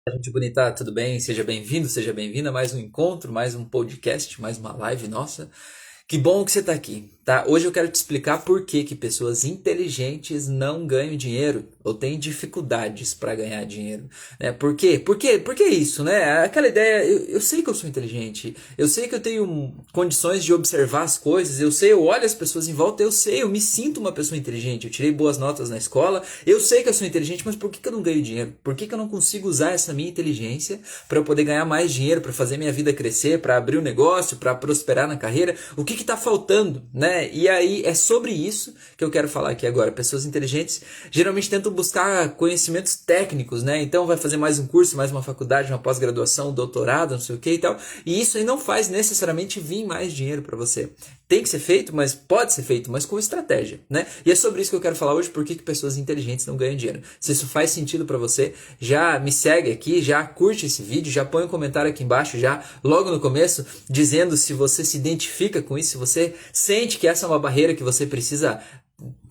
Gente bonita, tudo bem? Seja bem-vindo, seja bem-vinda a mais um encontro, mais um podcast, mais uma live nossa. Que bom que você está aqui, tá? Hoje eu quero te explicar por que que pessoas inteligentes não ganham dinheiro ou têm dificuldades para ganhar dinheiro, né? Por quê? Por que isso, né? Aquela ideia, eu sei que eu sou inteligente, eu sei que eu tenho condições de observar as coisas, eu sei, eu olho as pessoas em volta, eu sei, eu me sinto uma pessoa inteligente, eu tirei boas notas na escola, eu sei que eu sou inteligente, mas por que que eu não ganho dinheiro? Por que que eu não consigo usar essa minha inteligência para eu poder ganhar mais dinheiro, para fazer minha vida crescer, para abrir um negócio, para prosperar na carreira? O que está faltando, né? E aí é sobre isso que eu quero falar aqui agora. Pessoas inteligentes geralmente tentam buscar conhecimentos técnicos, né? Então vai fazer mais um curso, mais uma faculdade, uma pós-graduação, um doutorado, não sei o que e tal. E isso aí não faz necessariamente vir mais dinheiro para você. Tem que ser feito, mas pode ser feito, mas com estratégia, né? E é sobre isso que eu quero falar hoje, por que pessoas inteligentes não ganham dinheiro. Se isso faz sentido para você, já me segue aqui, já curte esse vídeo, já põe um comentário aqui embaixo, já logo no começo, dizendo se você se identifica com isso, se você sente que essa é uma barreira que você precisa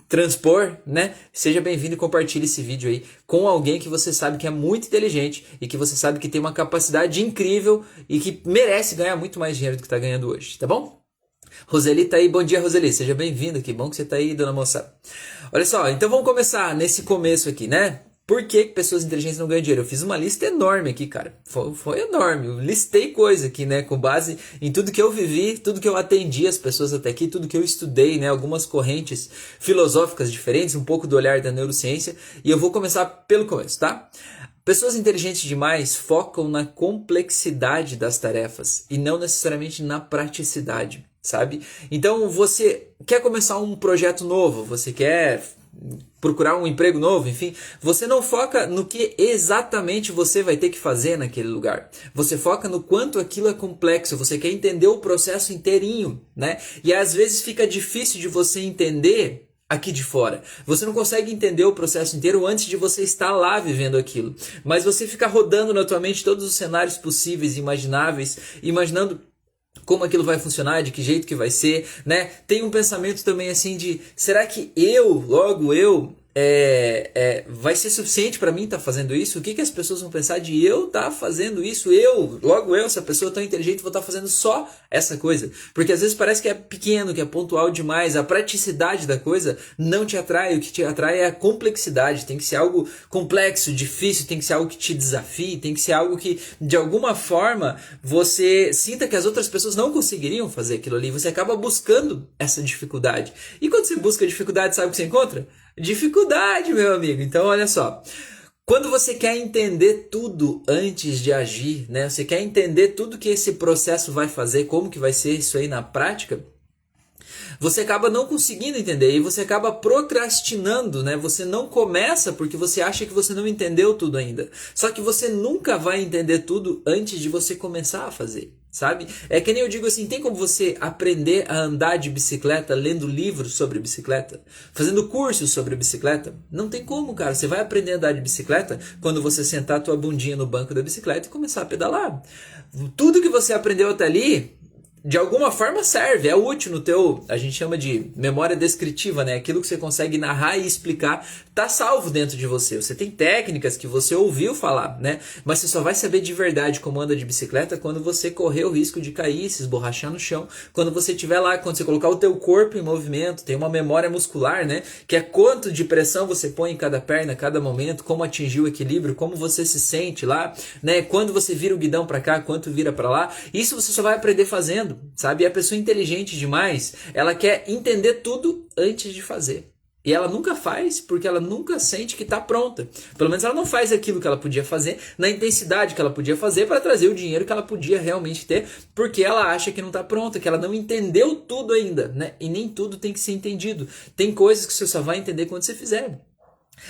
transpor, né? Seja bem-vindo e compartilhe esse vídeo aí com alguém que você sabe que é muito inteligente e que você sabe que tem uma capacidade incrível e que merece ganhar muito mais dinheiro do que está ganhando hoje, tá bom? Roseli tá aí, bom dia Roseli, seja bem-vinda, que bom que você tá aí, dona moça. Olha só, então vamos começar nesse começo aqui, né? Por que pessoas inteligentes não ganham dinheiro? Eu fiz uma lista enorme aqui, cara. Foi enorme. Eu listei coisa aqui, né? Com base em tudo que eu vivi, tudo que eu atendi as pessoas até aqui, tudo que eu estudei, né? Algumas correntes filosóficas diferentes, um pouco do olhar da neurociência. E eu vou começar pelo começo, tá? Pessoas inteligentes demais focam na complexidade das tarefas e não necessariamente na praticidade, sabe? Então você quer começar um projeto novo, você quer procurar um emprego novo, enfim, você não foca no que exatamente você vai ter que fazer naquele lugar. Você foca no quanto aquilo é complexo, você quer entender o processo inteirinho, né? E às vezes fica difícil de você entender aqui de fora. Você não consegue entender o processo inteiro antes de você estar lá vivendo aquilo. Mas você fica rodando na tua mente todos os cenários possíveis e imagináveis, imaginando como aquilo vai funcionar, de que jeito que vai ser, né? Tem um pensamento também assim de, será que logo eu, vai ser suficiente para mim estar fazendo isso? O que as pessoas vão pensar de eu estar fazendo isso? Logo eu, essa pessoa tão inteligente, vou estar fazendo só essa coisa. Porque às vezes parece que é pequeno, que é pontual demais, a praticidade da coisa não te atrai, o que te atrai é a complexidade, tem que ser algo complexo, difícil, tem que ser algo que te desafie, tem que ser algo que de alguma forma você sinta que as outras pessoas não conseguiriam fazer aquilo ali, você acaba buscando essa dificuldade. E quando você busca dificuldade, sabe o que você encontra? Dificuldade, meu amigo. Então, olha só. Quando você quer entender tudo antes de agir, né? Você quer entender tudo que esse processo vai fazer, como que vai ser isso aí na prática, você acaba não conseguindo entender e você acaba procrastinando, né? Você não começa porque você acha que você não entendeu tudo ainda. Só que você nunca vai entender tudo antes de você começar a fazer. Sabe? É que nem eu digo assim, tem como você aprender a andar de bicicleta lendo livros sobre bicicleta? Fazendo cursos sobre bicicleta? Não tem como, cara. Você vai aprender a andar de bicicleta quando você sentar a tua bundinha no banco da bicicleta e começar a pedalar. Tudo que você aprendeu até ali, de alguma forma serve, é útil no teu, a gente chama de memória descritiva, né? Aquilo que você consegue narrar e explicar tá salvo dentro de você. Você tem técnicas que você ouviu falar, né? Mas você só vai saber de verdade como anda de bicicleta quando você correr o risco de cair, se esborrachar no chão. Quando você estiver lá, quando você colocar o teu corpo em movimento, tem uma memória muscular, né? Que é quanto de pressão você põe em cada perna, cada momento, como atingir o equilíbrio, como você se sente lá, né? Quando você vira o guidão para cá, quanto vira para lá. Isso você só vai aprender fazendo, sabe? E a pessoa inteligente demais, ela quer entender tudo antes de fazer. E ela nunca faz porque ela nunca sente que está pronta. Pelo menos ela não faz aquilo que ela podia fazer, na intensidade que ela podia fazer para trazer o dinheiro que ela podia realmente ter, porque ela acha que não está pronta, que ela não entendeu tudo ainda, né? E nem tudo tem que ser entendido. Tem coisas que você só vai entender quando você fizer.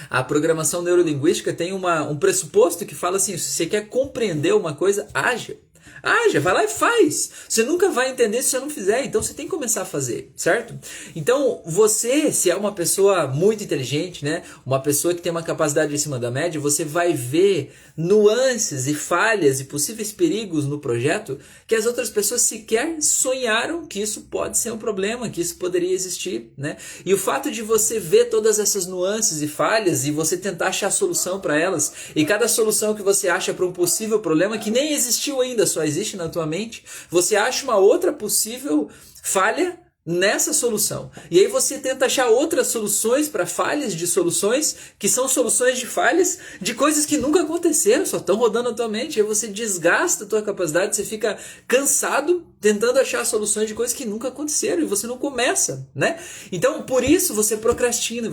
A programação neurolinguística tem um pressuposto que fala assim, se você quer compreender uma coisa, haja. Haja, vai lá e faz. Você nunca vai entender se você não fizer, então você tem que começar a fazer, certo? Então, você, se é uma pessoa muito inteligente, né? Uma pessoa que tem uma capacidade acima da média, você vai ver nuances e falhas e possíveis perigos no projeto que as outras pessoas sequer sonharam que isso pode ser um problema, que isso poderia existir, né? E o fato de você ver todas essas nuances e falhas e você tentar achar solução para elas, e cada solução que você acha para um possível problema que nem existiu ainda, só existe na tua mente, você acha uma outra possível falha nessa solução. E aí você tenta achar outras soluções para falhas de soluções, que são soluções de falhas de coisas que nunca aconteceram, só estão rodando na tua mente. Aí você desgasta a tua capacidade, você fica cansado tentando achar soluções de coisas que nunca aconteceram e você não começa, né? Então, por isso você procrastina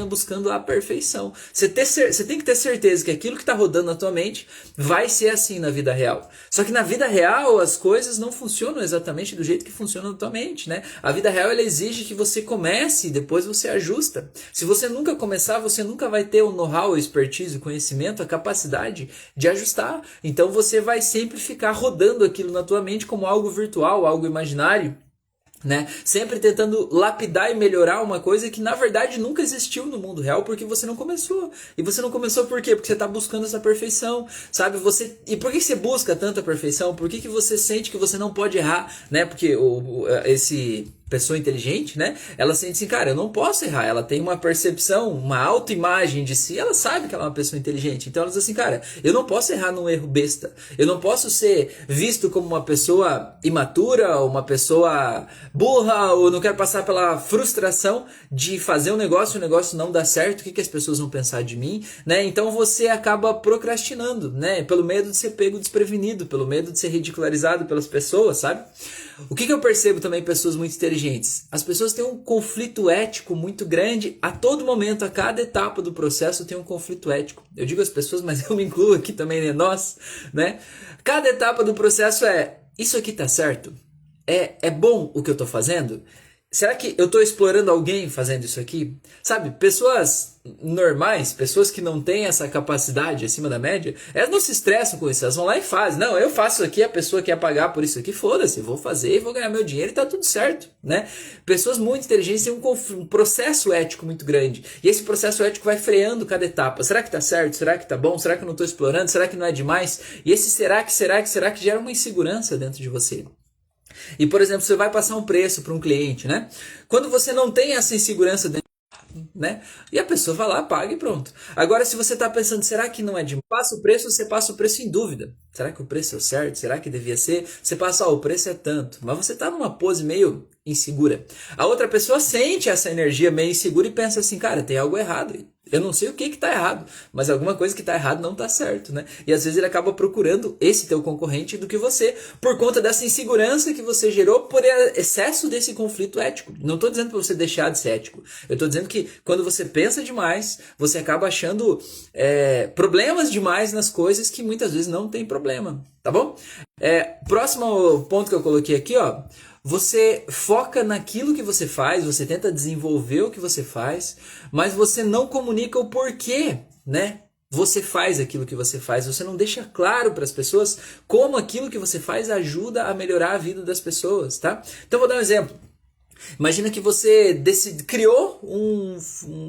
buscando a perfeição. Você tem que ter certeza que aquilo que está rodando na tua mente vai ser assim na vida real. Só que na vida real as coisas não funcionam exatamente do jeito que funciona na tua mente, né? A vida real ela exige que você comece e depois você ajusta. Se você nunca começar, você nunca vai ter o know-how, a expertise, o conhecimento, a capacidade de ajustar. Então você vai sempre ficar rodando aquilo na tua mente como algo virtual, algo imaginário, né? Sempre tentando lapidar e melhorar uma coisa que na verdade nunca existiu no mundo real porque você não começou. E você não começou por quê? Porque você está buscando essa perfeição, sabe? E por que você busca tanta perfeição? Por que você sente que você não pode errar, né? Porque esse pessoa inteligente, né? Ela sente assim, cara, eu não posso errar. Ela tem uma percepção, uma autoimagem de si. Ela sabe que ela é uma pessoa inteligente. Então ela diz assim, cara, eu não posso errar num erro besta. Eu não posso ser visto como uma pessoa imatura, ou uma pessoa burra, ou não quero passar pela frustração de fazer um negócio e o negócio não dá certo. O que as pessoas vão pensar de mim, né? Então você acaba procrastinando, né? Pelo medo de ser pego desprevenido, pelo medo de ser ridicularizado pelas pessoas, sabe? O que eu percebo também em pessoas muito inteligentes? As pessoas têm um conflito ético muito grande a todo momento, a cada etapa do processo tem um conflito ético. Eu digo as pessoas, mas eu me incluo aqui também, né? Nós, né? Cada etapa do processo isso aqui tá certo? É bom o que eu tô fazendo? Será que eu estou explorando alguém fazendo isso aqui? Sabe, pessoas normais, pessoas que não têm essa capacidade acima da média, elas não se estressam com isso, elas vão lá e fazem. Não, eu faço isso aqui, a pessoa quer pagar por isso aqui, foda-se, vou fazer e vou ganhar meu dinheiro e tá tudo certo, né? Pessoas muito inteligentes têm um processo ético muito grande, e esse processo ético vai freando cada etapa. Será que tá certo? Será que tá bom? Será que eu não estou explorando? Será que não é demais? E esse será que gera uma insegurança dentro de você. E, por exemplo, você vai passar um preço para um cliente, né? Quando você não tem essa insegurança dentro, né? E a pessoa vai lá, paga e pronto. Agora, se você está pensando, será que não é de passa o preço, você passa o preço em dúvida. Será que o preço é o certo? Será que devia ser? Você passa, o preço é tanto. Mas você está numa pose meio insegura. A outra pessoa sente essa energia meio insegura e pensa assim, cara, tem algo errado aí. Eu não sei o que está errado, mas alguma coisa que está errado não está certo, né? E às vezes ele acaba procurando esse teu concorrente do que você, por conta dessa insegurança que você gerou por excesso desse conflito ético. Não estou dizendo para você deixar de ser ético. Eu estou dizendo que quando você pensa demais, você acaba achando problemas demais nas coisas que muitas vezes não tem problema, tá bom? Próximo ponto que eu coloquei aqui, ó. Você foca naquilo que você faz, você tenta desenvolver o que você faz, mas você não comunica o porquê, né? Você faz aquilo que você faz, você não deixa claro para as pessoas como aquilo que você faz ajuda a melhorar a vida das pessoas, tá? Então vou dar um exemplo. Imagina que você criou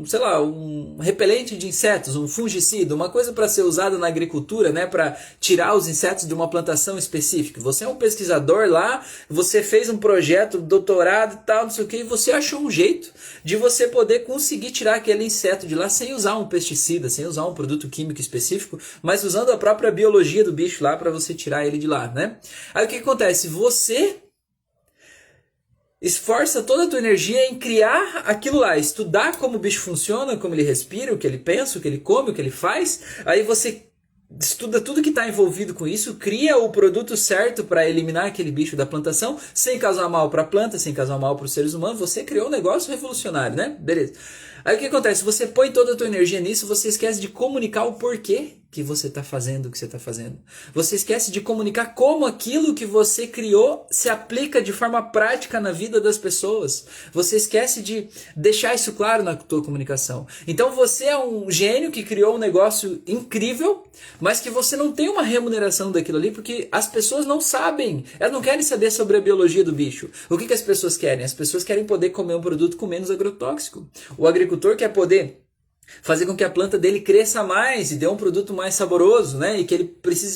sei lá, um repelente de insetos, um fungicida, uma coisa para ser usada na agricultura, né, para tirar os insetos de uma plantação específica. Você é um pesquisador lá, você fez um projeto, doutorado e tal, não sei o que, e você achou um jeito de você poder conseguir tirar aquele inseto de lá sem usar um pesticida, sem usar um produto químico específico, mas usando a própria biologia do bicho lá para você tirar ele de lá, né? Aí o que acontece? Você esforça toda a tua energia em criar aquilo lá, estudar como o bicho funciona, como ele respira, o que ele pensa, o que ele come, o que ele faz. Aí você estuda tudo que está envolvido com isso, cria o produto certo para eliminar aquele bicho da plantação, sem causar mal para a planta, sem causar mal para os seres humanos. Você criou um negócio revolucionário, né? Beleza. Aí o que acontece? Você põe toda a tua energia nisso, você esquece de comunicar o porquê que você está fazendo o que você está fazendo. Você esquece de comunicar como aquilo que você criou se aplica de forma prática na vida das pessoas. Você esquece de deixar isso claro na tua comunicação. Então você é um gênio que criou um negócio incrível, mas que você não tem uma remuneração daquilo ali, porque as pessoas não sabem. Elas não querem saber sobre a biologia do bicho. O que as pessoas querem? As pessoas querem poder comer um produto com menos agrotóxico. O agricultor quer poder fazer com que a planta dele cresça mais e dê um produto mais saboroso, né? E que ele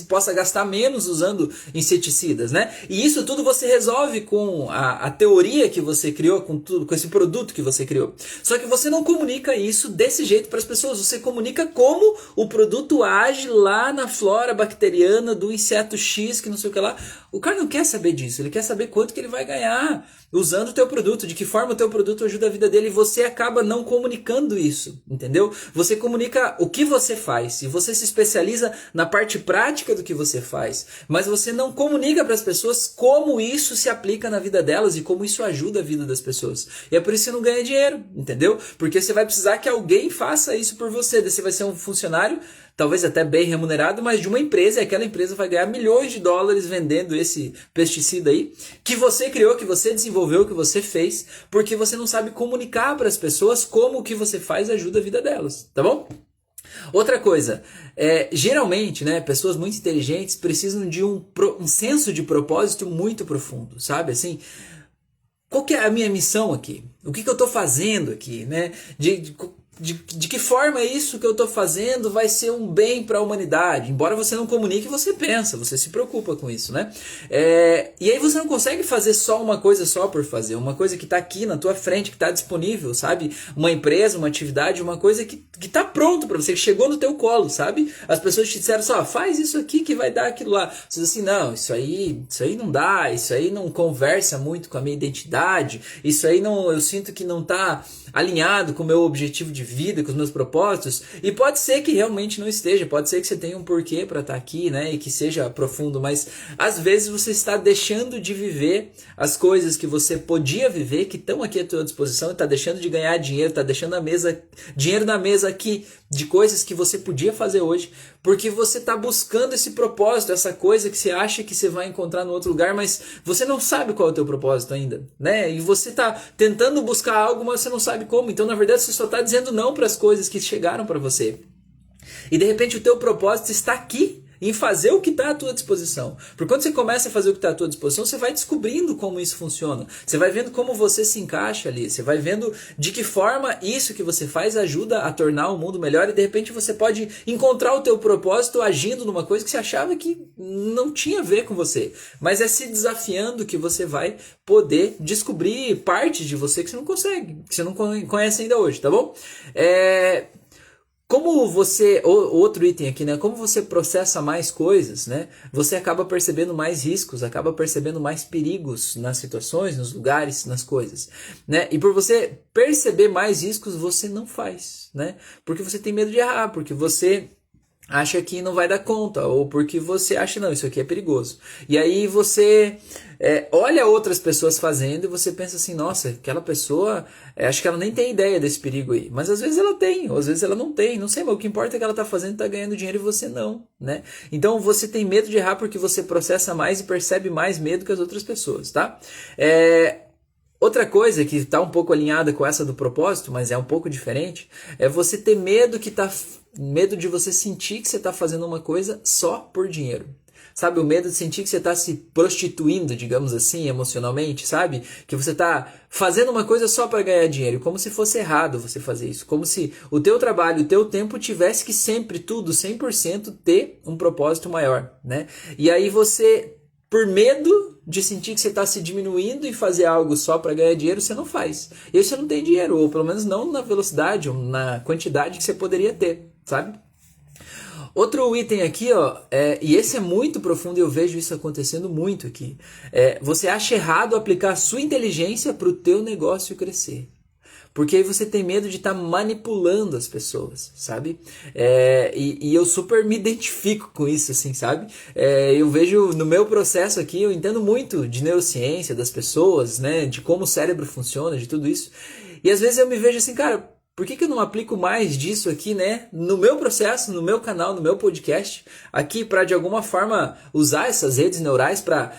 possa gastar menos usando inseticidas, né? E isso tudo você resolve com a teoria que você criou, com esse produto que você criou. Só que você não comunica isso desse jeito para as pessoas. Você comunica como o produto age lá na flora bacteriana do inseto X, que não sei o que lá. O cara não quer saber disso. Ele quer saber quanto que ele vai ganhar usando o teu produto, de que forma o teu produto ajuda a vida dele, e você acaba não comunicando isso, entendeu? Você comunica o que você faz, e você se especializa na parte prática do que você faz, mas você não comunica para as pessoas como isso se aplica na vida delas e como isso ajuda a vida das pessoas. E é por isso que você não ganha dinheiro, entendeu? Porque você vai precisar que alguém faça isso por você, você vai ser um funcionário, talvez até bem remunerado, mas de uma empresa, e aquela empresa vai ganhar milhões de dólares vendendo esse pesticida aí, que você criou, que você desenvolveu, que você fez, porque você não sabe comunicar para as pessoas como o que você faz ajuda a vida delas, tá bom? Outra coisa, geralmente, né, pessoas muito inteligentes precisam de um senso de propósito muito profundo, sabe? Assim, qual que é a minha missão aqui? O que eu estou fazendo aqui, né? De que forma isso que eu estou fazendo vai ser um bem para a humanidade? Embora você não comunique, você pensa, você se preocupa com isso, né? E aí você não consegue fazer só uma coisa só por fazer, uma coisa que está aqui na tua frente, que está disponível, sabe? Uma empresa, uma atividade, uma coisa que está pronto para você, que chegou no teu colo, sabe? As pessoas te disseram só, faz isso aqui que vai dar aquilo lá. Você diz assim, não, isso aí não dá, isso aí não conversa muito com a minha identidade, isso aí não, eu sinto que não está alinhado com o meu objetivo de vida, com os meus propósitos, e pode ser que realmente não esteja, pode ser que você tenha um porquê para estar aqui, né, e que seja profundo, mas às vezes você está deixando de viver as coisas que você podia viver, que estão aqui à tua disposição, está deixando de ganhar dinheiro, está deixando dinheiro na mesa aqui, de coisas que você podia fazer hoje, porque você está buscando esse propósito, essa coisa que você acha que você vai encontrar no outro lugar, mas você não sabe qual é o teu propósito ainda, né? E você está tentando buscar algo, mas você não sabe como. Então, na verdade, você só está dizendo não para as coisas que chegaram para você. E de repente o teu propósito está aqui, em fazer o que está à tua disposição. Porque quando você começa a fazer o que está à tua disposição, você vai descobrindo como isso funciona. Você vai vendo como você se encaixa ali. Você vai vendo de que forma isso que você faz ajuda a tornar o mundo melhor. E de repente você pode encontrar o teu propósito agindo numa coisa que você achava que não tinha a ver com você. Mas é se desafiando que você vai poder descobrir partes de você que você não consegue, que você não conhece ainda hoje, tá bom? Como você, outro item aqui, né? Como você processa mais coisas, né? Você acaba percebendo mais riscos, acaba percebendo mais perigos nas situações, nos lugares, nas coisas, né? E por você perceber mais riscos, você não faz, né? Porque você tem medo de errar, porque você acha que não vai dar conta, ou porque você acha, não, isso aqui é perigoso. E aí você olha outras pessoas fazendo e você pensa assim, nossa, aquela pessoa, acho que ela nem tem ideia desse perigo aí. Mas às vezes ela tem, ou às vezes ela não tem, não sei, mas o que importa é que ela está fazendo, está ganhando dinheiro e você não, né? Então você tem medo de errar porque você processa mais e percebe mais medo que as outras pessoas, tá? Outra coisa que está um pouco alinhada com essa do propósito, mas é um pouco diferente, é você ter medo de você sentir que você está fazendo uma coisa só por dinheiro. Sabe, o medo de sentir que você está se prostituindo, digamos assim, emocionalmente, sabe? Que você está fazendo uma coisa só para ganhar dinheiro, como se fosse errado você fazer isso. Como se o teu trabalho, o teu tempo tivesse que sempre, tudo, 100% ter um propósito maior, né? E aí você, por medo de sentir que você está se diminuindo e fazer algo só para ganhar dinheiro, você não faz. E aí você não tem dinheiro, ou pelo menos não na velocidade, ou na quantidade que você poderia ter, sabe? Outro item aqui, ó, e esse é muito profundo e eu vejo isso acontecendo muito aqui. Você acha errado aplicar a sua inteligência para o teu negócio crescer. Porque aí você tem medo de estar manipulando as pessoas, sabe? E eu super me identifico com isso, assim, sabe? Eu vejo no meu processo aqui, eu entendo muito de neurociência das pessoas, né? De como o cérebro funciona, de tudo isso. E às vezes eu me vejo assim, cara, por que eu não aplico mais disso aqui, né, no meu processo, no meu canal, no meu podcast, aqui para de alguma forma usar essas redes neurais para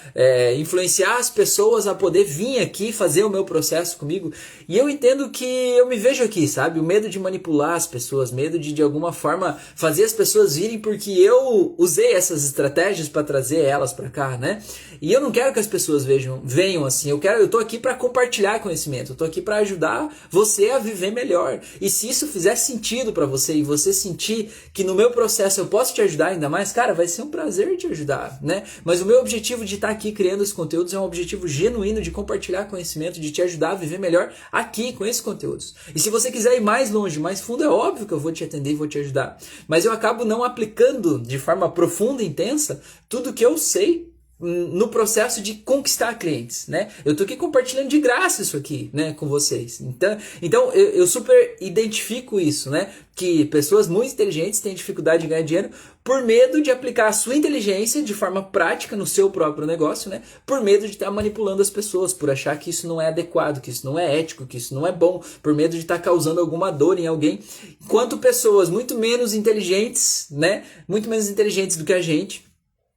influenciar as pessoas a poder vir aqui fazer o meu processo comigo. E eu entendo que eu me vejo aqui, sabe? O medo de manipular as pessoas, medo de alguma forma fazer as pessoas virem porque eu usei essas estratégias para trazer elas para cá, né? E eu não quero que as pessoas venham assim. Eu tô aqui para compartilhar conhecimento, eu tô aqui para ajudar você a viver melhor. E se isso fizer sentido para você e você sentir que no meu processo eu posso te ajudar ainda mais, cara, vai ser um prazer te ajudar, né? Mas o meu objetivo de estar aqui criando esses conteúdos é um objetivo genuíno de compartilhar conhecimento, de te ajudar a viver melhor aqui com esses conteúdos. E se você quiser ir mais longe, mais fundo, é óbvio que eu vou te atender e vou te ajudar. Mas eu acabo não aplicando de forma profunda e intensa tudo que eu sei no processo de conquistar clientes, né? Eu tô aqui compartilhando de graça isso aqui, né, com vocês. Então eu super identifico isso, né? Que pessoas muito inteligentes têm dificuldade de ganhar dinheiro por medo de aplicar a sua inteligência de forma prática no seu próprio negócio, né? Por medo de estar manipulando as pessoas, por achar que isso não é adequado, que isso não é ético, que isso não é bom, por medo de estar causando alguma dor em alguém. Enquanto pessoas muito menos inteligentes, né? Muito menos inteligentes do que a gente,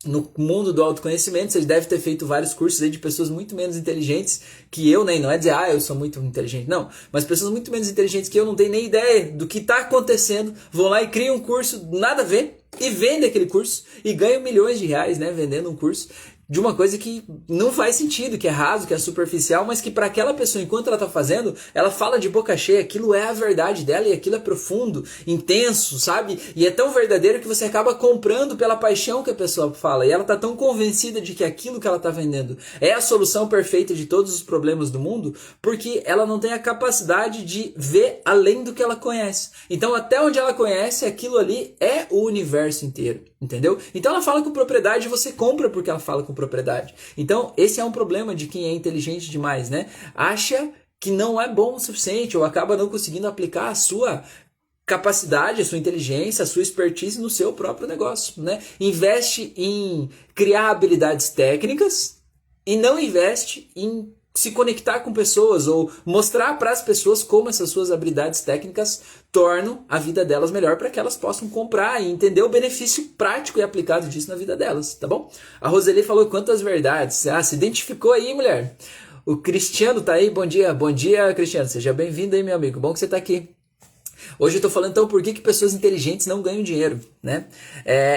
no mundo do autoconhecimento, vocês devem ter feito vários cursos aí de pessoas muito menos inteligentes que eu, né? Não é dizer, eu sou muito inteligente, não. Mas pessoas muito menos inteligentes que eu não tenho nem ideia do que está acontecendo, vão lá e criam um curso nada a ver e vendem aquele curso e ganham milhões de reais, né? Vendendo um curso de uma coisa que não faz sentido, que é raso, que é superficial, mas que para aquela pessoa, enquanto ela está fazendo, ela fala de boca cheia, aquilo é a verdade dela e aquilo é profundo, intenso, sabe? E é tão verdadeiro que você acaba comprando pela paixão que a pessoa fala. E ela está tão convencida de que aquilo que ela está vendendo é a solução perfeita de todos os problemas do mundo, porque ela não tem a capacidade de ver além do que ela conhece. Então, até onde ela conhece, aquilo ali é o universo inteiro, entendeu? Então, ela fala com propriedade e você compra porque ela fala com propriedade. Então, esse é um problema de quem é inteligente demais, né? Acha que não é bom o suficiente ou acaba não conseguindo aplicar a sua capacidade, a sua inteligência, a sua expertise no seu próprio negócio, né? Investe em criar habilidades técnicas e não investe em se conectar com pessoas ou mostrar para as pessoas como essas suas habilidades técnicas tornam a vida delas melhor para que elas possam comprar e entender o benefício prático e aplicado disso na vida delas, tá bom? A Roseli falou quantas verdades. Se identificou aí, mulher? O Cristiano tá aí, bom dia, Cristiano, seja bem-vindo aí, meu amigo, bom que você tá aqui. Hoje eu estou falando então por que pessoas inteligentes não ganham dinheiro, né?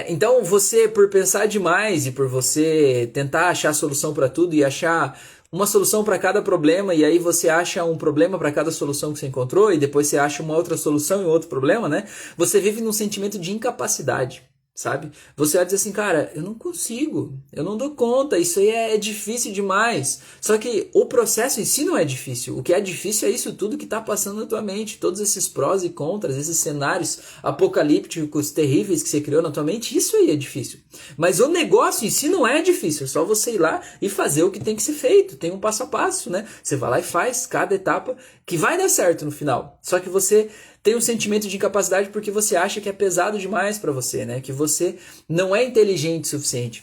Então você, por pensar demais e por você tentar achar solução para tudo e achar uma solução para cada problema, e aí você acha um problema para cada solução que você encontrou, e depois você acha uma outra solução e outro problema, né? Você vive num sentimento de incapacidade, sabe? Você vai dizer assim, cara, eu não consigo, eu não dou conta, isso aí é difícil demais. Só que o processo em si não é difícil. O que é difícil é isso tudo que está passando na tua mente, todos esses prós e contras, esses cenários apocalípticos terríveis que você criou na tua mente, isso aí é difícil. Mas o negócio em si não é difícil, é só você ir lá e fazer o que tem que ser feito, tem um passo a passo, né? Você vai lá e faz cada etapa que vai dar certo no final. Só que você tem um sentimento de incapacidade porque você acha que é pesado demais para você, né? Que você não é inteligente o suficiente.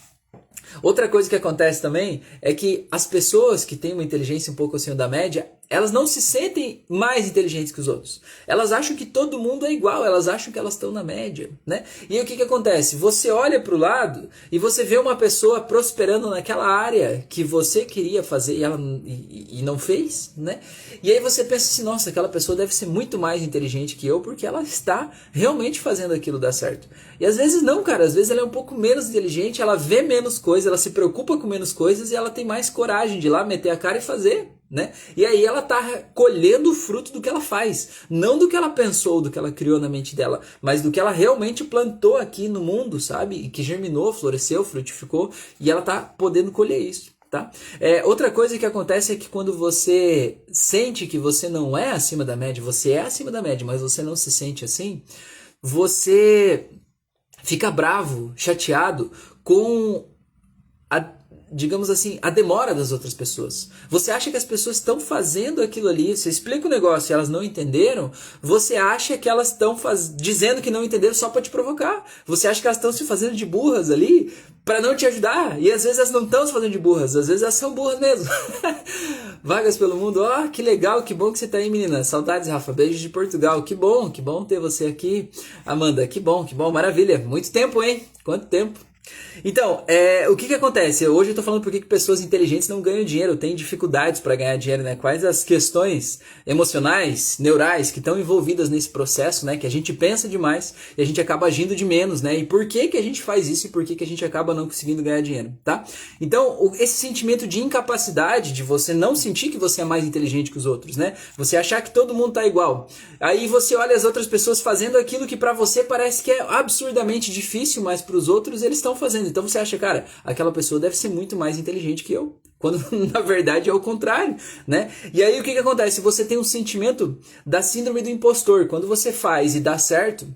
Outra coisa que acontece também é que as pessoas que têm uma inteligência um pouco acima da média, elas não se sentem mais inteligentes que os outros. Elas acham que todo mundo é igual, elas acham que elas estão na média, né? E aí o que acontece? Você olha para o lado e você vê uma pessoa prosperando naquela área que você queria fazer e ela não fez, né? E aí você pensa assim, nossa, aquela pessoa deve ser muito mais inteligente que eu porque ela está realmente fazendo aquilo dar certo. E às vezes não, cara, às vezes ela é um pouco menos inteligente, ela vê menos coisas, ela se preocupa com menos coisas e ela tem mais coragem de ir lá meter a cara e fazer, né? E aí ela tá colhendo o fruto do que ela faz, não do que ela pensou, do que ela criou na mente dela, mas do que ela realmente plantou aqui no mundo, sabe? E que germinou, floresceu, frutificou, e ela tá podendo colher isso. Tá? Outra coisa que acontece é que quando você sente que você não é acima da média, você é acima da média, mas você não se sente assim, você fica bravo, chateado com digamos assim, a demora das outras pessoas. Você acha que as pessoas estão fazendo aquilo ali, você explica o negócio e elas não entenderam, você acha que elas estão dizendo que não entenderam só para te provocar. Você acha que elas estão se fazendo de burras ali para não te ajudar. E às vezes elas não estão se fazendo de burras, às vezes elas são burras mesmo. Vagas pelo mundo, ó, que legal, que bom que você tá aí, menina. Saudades, Rafa, beijos de Portugal. Que bom ter você aqui. Amanda, que bom, maravilha. Muito tempo, hein? Quanto tempo. Então, o que acontece? Hoje eu tô falando por que pessoas inteligentes não ganham dinheiro, têm dificuldades para ganhar dinheiro, né? Quais as questões emocionais, neurais que estão envolvidas nesse processo, né? Que a gente pensa demais e a gente acaba agindo de menos, né? E por que a gente faz isso e por que a gente acaba não conseguindo ganhar dinheiro, tá? Então, esse sentimento de incapacidade, de você não sentir que você é mais inteligente que os outros, né? Você achar que todo mundo tá igual. Aí você olha as outras pessoas fazendo aquilo que para você parece que é absurdamente difícil, mas para os outros eles estão fazendo. Então você acha, cara, aquela pessoa deve ser muito mais inteligente que eu. Quando na verdade é o contrário, né? E aí o que acontece? Você tem um sentimento da síndrome do impostor. Quando você faz e dá certo,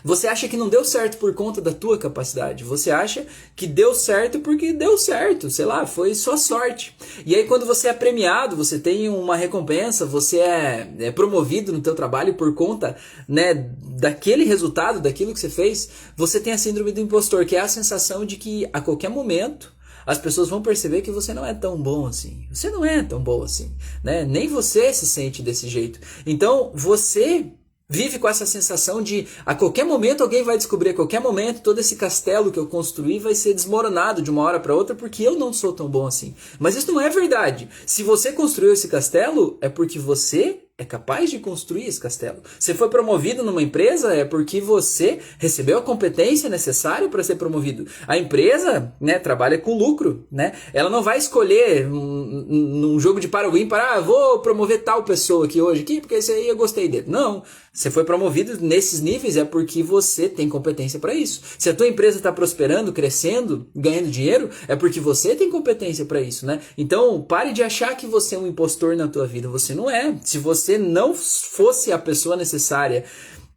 você acha que não deu certo por conta da tua capacidade. Você acha que deu certo porque deu certo. Sei lá, foi sua sorte. E aí quando você é premiado, você tem uma recompensa, você é promovido no teu trabalho por conta, né, daquele resultado, daquilo que você fez, você tem a síndrome do impostor, que é a sensação de que a qualquer momento as pessoas vão perceber que você não é tão bom assim. Você não é tão bom assim, né? Nem você se sente desse jeito. Então você vive com essa sensação de a qualquer momento alguém vai descobrir, a qualquer momento todo esse castelo que eu construí vai ser desmoronado de uma hora para outra porque eu não sou tão bom assim. Mas isso não é verdade. Se você construiu esse castelo, é porque você é capaz de construir esse castelo. Você foi promovido numa empresa, é porque você recebeu a competência necessária para ser promovido. A empresa, né, trabalha com lucro, né? Ela não vai escolher num jogo de para o ímpar, vou promover tal pessoa aqui hoje, porque esse aí eu gostei dele. Não. Você foi promovido nesses níveis é porque você tem competência para isso. Se a tua empresa está prosperando, crescendo, ganhando dinheiro, é porque você tem competência para isso, né? Então, pare de achar que você é um impostor na tua vida. Você não é. Se você não fosse a pessoa necessária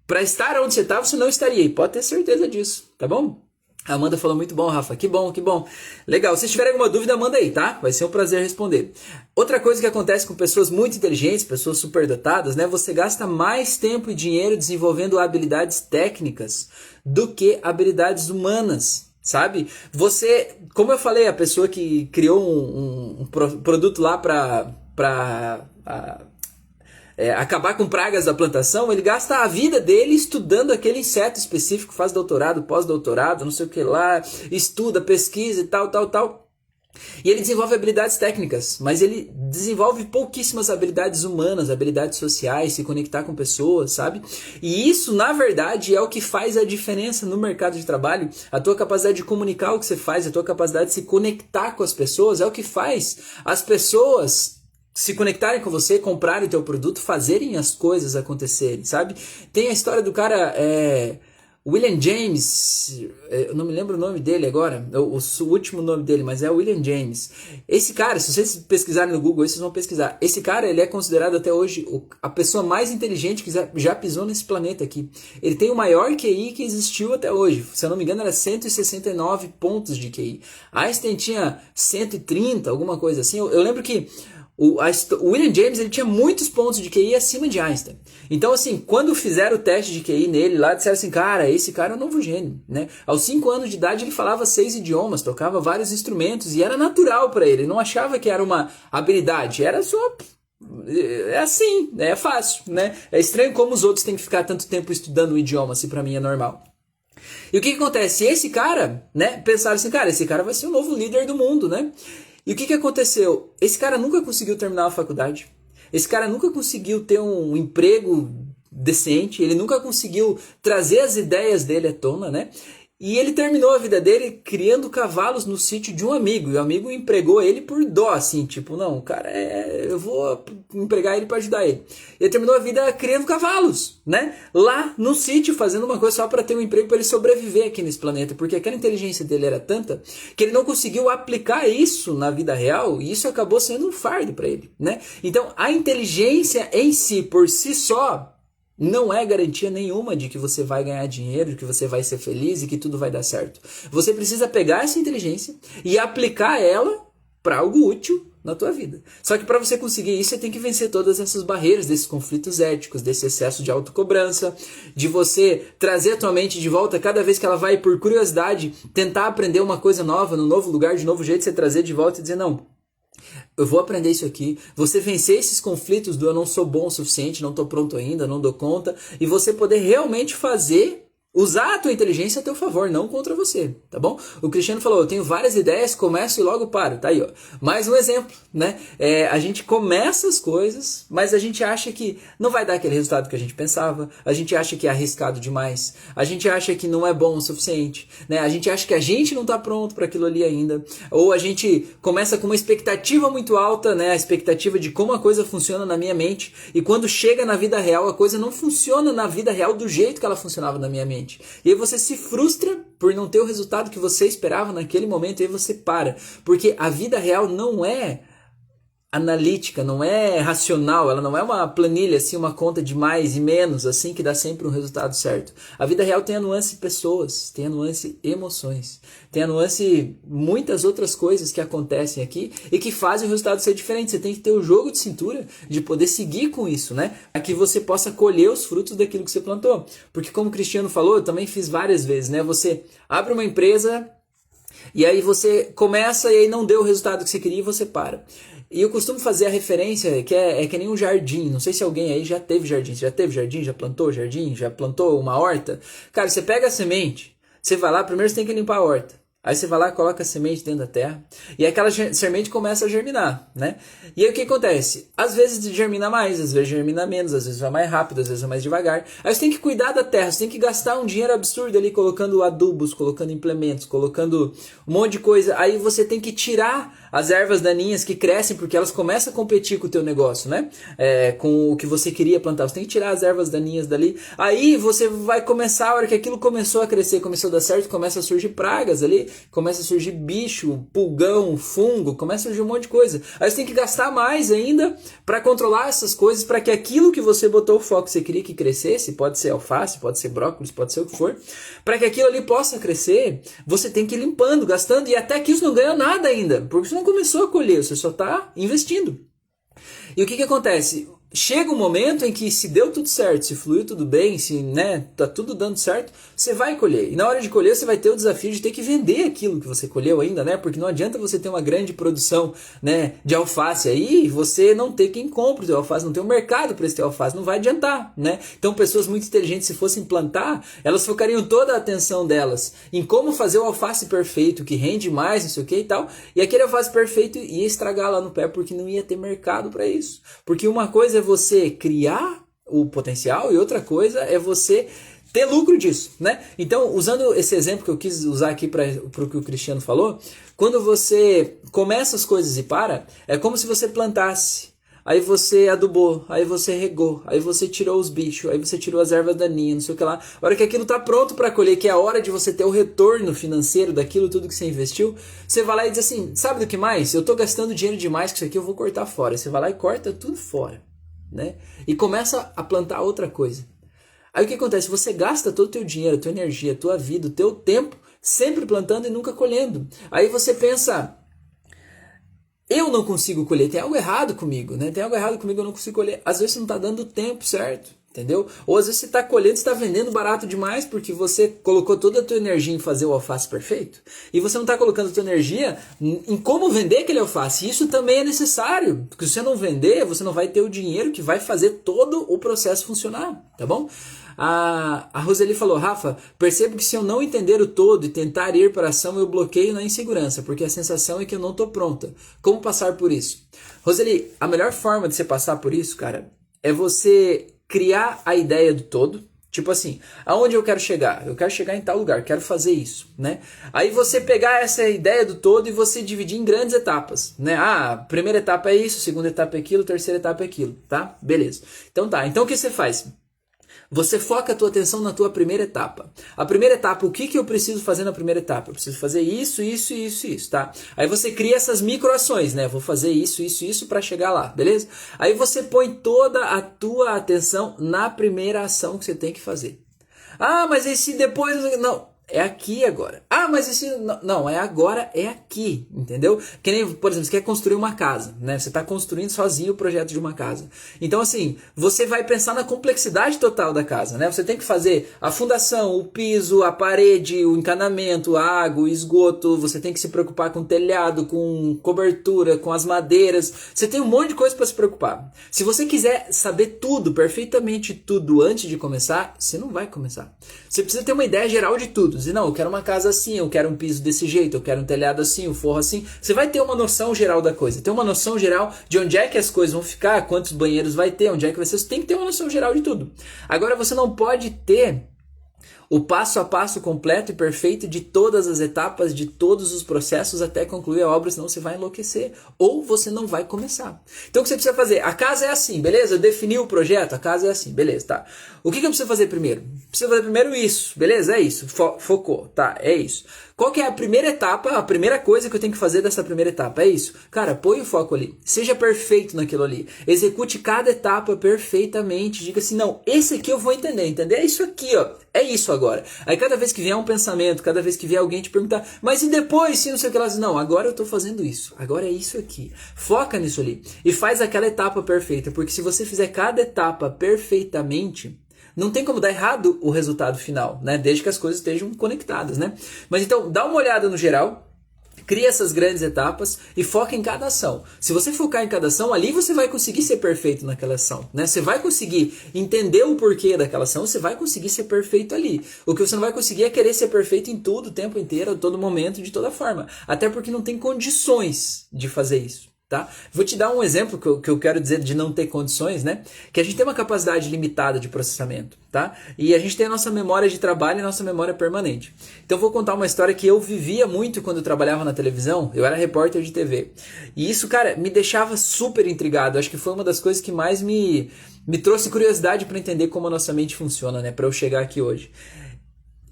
para estar onde você está, você não estaria. E pode ter certeza disso, tá bom? A Amanda falou muito bom, Rafa. Que bom, que bom. Legal. Se tiver alguma dúvida, manda aí, tá? Vai ser um prazer responder. Outra coisa que acontece com pessoas muito inteligentes, pessoas superdotadas, né? Você gasta mais tempo e dinheiro desenvolvendo habilidades técnicas do que habilidades humanas, sabe? Você, como eu falei, a pessoa que criou um produto lá para acabar com pragas da plantação, ele gasta a vida dele estudando aquele inseto específico, faz doutorado, pós-doutorado, não sei o que lá, estuda, pesquisa e tal. E ele desenvolve habilidades técnicas, mas ele desenvolve pouquíssimas habilidades humanas, habilidades sociais, se conectar com pessoas, sabe? E isso, na verdade, é o que faz a diferença no mercado de trabalho. A tua capacidade de comunicar o que você faz, a tua capacidade de se conectar com as pessoas é o que faz as pessoas se conectarem com você, comprarem teu produto, fazerem as coisas acontecerem, sabe? Tem a história do cara, William James, eu não me lembro o nome dele agora, o último nome dele, mas é William James. Esse cara, se vocês pesquisarem no Google, vocês vão pesquisar. Esse cara, ele é considerado até hoje a pessoa mais inteligente que já pisou nesse planeta aqui. Ele tem o maior QI que existiu até hoje. Se eu não me engano, era 169 pontos de QI. Einstein tinha 130, alguma coisa assim. Eu lembro que o William James, ele tinha muitos pontos de QI acima de Einstein. Então, assim, quando fizeram o teste de QI nele lá, disseram assim, cara, esse cara é um novo gênio, né? Aos 5 anos de idade, ele falava 6 idiomas, tocava vários instrumentos, e era natural para ele. Ele não achava que era uma habilidade, era só... É assim, é fácil, né? É estranho como os outros têm que ficar tanto tempo estudando o idioma, se pra mim é normal. E o que acontece? Esse cara, né, pensaram assim, cara, esse cara vai ser o novo líder do mundo, né? E o que aconteceu? Esse cara nunca conseguiu terminar a faculdade. Esse cara nunca conseguiu ter um emprego decente. Ele nunca conseguiu trazer as ideias dele à tona, né? E ele terminou a vida dele criando cavalos no sítio de um amigo. E o amigo empregou ele por dó, assim, tipo, não, cara, eu vou empregar ele para ajudar ele. Ele terminou a vida criando cavalos, né? Lá no sítio, fazendo uma coisa só para ter um emprego para ele sobreviver aqui nesse planeta. Porque aquela inteligência dele era tanta que ele não conseguiu aplicar isso na vida real e isso acabou sendo um fardo para ele, né? Então, a inteligência em si, por si só, Não é garantia nenhuma de que você vai ganhar dinheiro, de que você vai ser feliz e que tudo vai dar certo. Você precisa pegar essa inteligência e aplicar ela para algo útil na tua vida. Só que para você conseguir isso, você tem que vencer todas essas barreiras, desses conflitos éticos, desse excesso de autocobrança, de você trazer a tua mente de volta cada vez que ela vai, por curiosidade, tentar aprender uma coisa nova, num novo lugar, de novo jeito, você trazer de volta e dizer, não, eu vou aprender isso aqui, você vencer esses conflitos do eu não sou bom o suficiente, não estou pronto ainda, não dou conta, e você poder realmente usar a tua inteligência a teu favor, não contra você, tá bom? O Cristiano falou, eu tenho várias ideias, começo e logo paro, tá aí, ó. Mais um exemplo, né? A gente começa as coisas, mas a gente acha que não vai dar aquele resultado que a gente pensava, a gente acha que é arriscado demais, a gente acha que não é bom o suficiente, né? A gente acha que a gente não tá pronto para aquilo ali ainda, ou a gente começa com uma expectativa muito alta, né? A expectativa de como a coisa funciona na minha mente, e quando chega na vida real, a coisa não funciona na vida real do jeito que ela funcionava na minha mente. E aí você se frustra por não ter o resultado que você esperava naquele momento, e aí você para. Porque a vida real não é analítica, não é racional, ela não é uma planilha, assim, uma conta de mais e menos, assim, que dá sempre um resultado certo. A vida real tem a nuance pessoas, tem a nuance emoções, tem a nuance muitas outras coisas que acontecem aqui e que fazem o resultado ser diferente. Você tem que ter o jogo de cintura de poder seguir com isso, né? Para que você possa colher os frutos daquilo que você plantou. Porque como o Cristiano falou, eu também fiz várias vezes, né? Você abre uma empresa e aí você começa e aí não deu o resultado que você queria e você para. E eu costumo fazer a referência que é que nem um jardim. Não sei se alguém aí já teve jardim. Você já teve jardim? Já plantou jardim? Já plantou uma horta? Cara, você pega a semente, você vai lá, primeiro você tem que limpar a horta. Aí você vai lá, coloca a semente dentro da terra e aquela semente começa a germinar, né? E aí o que acontece? Às vezes germina mais, às vezes germina menos, às vezes vai mais rápido, às vezes vai mais devagar. Aí você tem que cuidar da terra, você tem que gastar um dinheiro absurdo ali colocando adubos, colocando implementos, colocando um monte de coisa. Aí você tem que tirar as ervas daninhas que crescem porque elas começam a competir com o teu negócio, né? Com o que você queria plantar. Você tem que tirar as ervas daninhas dali. Aí você vai começar, a hora que aquilo começou a crescer, começou a dar certo, começa a surgir pragas ali, começa a surgir bicho, pulgão, fungo, começa a surgir um monte de coisa. Aí você tem que gastar mais ainda para controlar essas coisas, para que aquilo que você botou o foco, você queria que crescesse, pode ser alface, pode ser brócolis, pode ser o que for, para que aquilo ali possa crescer, você tem que ir limpando, gastando, e até que isso não ganha nada ainda, porque você não começou a colher, você só está investindo. E o que acontece? Chega um momento em que se deu tudo certo, se fluiu tudo bem, se tá tudo dando certo, você vai colher. E na hora de colher você vai ter o desafio de ter que vender aquilo que você colheu ainda, né? Porque não adianta você ter uma grande produção, né, de alface aí, você não ter quem compre o teu alface, não ter um mercado para esse teu alface, não vai adiantar, né? Então pessoas muito inteligentes, se fossem plantar, elas focariam toda a atenção delas em como fazer o alface perfeito, que rende mais, não sei o que e tal, e aquele alface perfeito ia estragar lá no pé porque não ia ter mercado para isso. Porque uma coisa é você criar o potencial e outra coisa é você ter lucro disso, né? Então, usando esse exemplo que eu quis usar aqui para o que o Cristiano falou, quando você começa as coisas e para, é como se você plantasse, aí você adubou, aí você regou, aí você tirou os bichos, aí você tirou as ervas daninhas, não sei o que lá. A hora que aquilo está pronto para colher, que é a hora de você ter o retorno financeiro daquilo tudo que você investiu, você vai lá e diz assim, sabe do que mais? Eu estou gastando dinheiro demais com isso aqui, eu vou cortar fora. Você vai lá e corta tudo fora, né? E começa a plantar outra coisa. Aí o que acontece? Você gasta todo o teu dinheiro, a tua energia, a tua vida, o teu tempo, sempre plantando e nunca colhendo. Aí você pensa, eu não consigo colher, tem algo errado comigo, né? Tem algo errado comigo, eu não consigo colher. Às vezes você não está dando o tempo certo, entendeu? Ou às vezes você está colhendo, você está vendendo barato demais porque você colocou toda a tua energia em fazer o alface perfeito e você não está colocando a tua energia em como vender aquele alface. Isso também é necessário, porque se você não vender, você não vai ter o dinheiro que vai fazer todo o processo funcionar, tá bom? A Roseli falou, Rafa, percebo que se eu não entender o todo e tentar ir para a ação, eu bloqueio na insegurança, porque a sensação é que eu não estou pronta. Como passar por isso? Roseli, a melhor forma de você passar por isso, cara, é você criar a ideia do todo. Tipo assim, aonde eu quero chegar? Eu quero chegar em tal lugar, quero fazer isso, né? Aí você pegar essa ideia do todo e você dividir em grandes etapas, né? Ah, a primeira etapa é isso, a segunda etapa é aquilo, a terceira etapa é aquilo, tá? Beleza. Então tá, então o que você faz? Você foca a tua atenção na tua primeira etapa. A primeira etapa, o que eu preciso fazer na primeira etapa? Eu preciso fazer isso, isso, isso, isso, tá? Aí você cria essas microações, né? Vou fazer isso, isso, isso para chegar lá, beleza? Aí você põe toda a tua atenção na primeira ação que você tem que fazer. Ah, mas e se depois... Não, é aqui agora. Ah, mas e se... Não, é agora, é aqui, entendeu? Que nem, por exemplo, você quer construir uma casa, né? Você está construindo sozinho o projeto de uma casa. Então, assim, você vai pensar na complexidade total da casa, né? Você tem que fazer a fundação, o piso, a parede, o encanamento, a água, o esgoto. Você tem que se preocupar com o telhado, com cobertura, com as madeiras. Você tem um monte de coisa para se preocupar. Se você quiser saber tudo, perfeitamente tudo, antes de começar, você não vai começar. Você precisa ter uma ideia geral de tudo. Dizer, não, eu quero uma casa assim, eu quero um piso desse jeito, eu quero um telhado assim, um forro assim. Você vai ter uma noção geral da coisa. Ter uma noção geral de onde é que as coisas vão ficar, quantos banheiros vai ter, onde é que vai ser. Você tem que ter uma noção geral de tudo. Agora, você não pode ter o passo a passo completo e perfeito de todas as etapas, de todos os processos até concluir a obra, senão você vai enlouquecer ou você não vai começar. Então o que você precisa fazer? A casa é assim, beleza? Eu defini o projeto, a casa é assim, beleza, tá. O que eu preciso fazer primeiro? Preciso fazer primeiro isso, beleza? É isso, focou, tá, é isso. Qual que é a primeira etapa, a primeira coisa que eu tenho que fazer dessa primeira etapa? É isso. Cara, põe o foco ali. Seja perfeito naquilo ali. Execute cada etapa perfeitamente. Diga assim, não, esse aqui eu vou entender? É isso aqui, ó. É isso agora. Aí cada vez que vier um pensamento, cada vez que vier alguém te perguntar, mas e depois, se não sei o que lá? Não, agora eu tô fazendo isso. Agora é isso aqui. Foca nisso ali. E faz aquela etapa perfeita. Porque se você fizer cada etapa perfeitamente... não tem como dar errado o resultado final, né? Desde que as coisas estejam conectadas, né? Mas então, dá uma olhada no geral, cria essas grandes etapas e foca em cada ação. Se você focar em cada ação, ali você vai conseguir ser perfeito naquela ação, né? Você vai conseguir entender o porquê daquela ação, você vai conseguir ser perfeito ali. O que você não vai conseguir é querer ser perfeito em tudo, o tempo inteiro, a todo momento, de toda forma. Até porque não tem condições de fazer isso. Tá? Vou te dar um exemplo que eu quero dizer de não ter condições, né? Que a gente tem uma capacidade limitada de processamento, tá? E a gente tem a nossa memória de trabalho e a nossa memória permanente. Então eu vou contar uma história que eu vivia muito quando eu trabalhava na televisão. Eu era repórter de TV. E isso, cara, me deixava super intrigado. Acho que foi uma das coisas que mais me trouxe curiosidade para entender como a nossa mente funciona, né? Para eu chegar aqui hoje.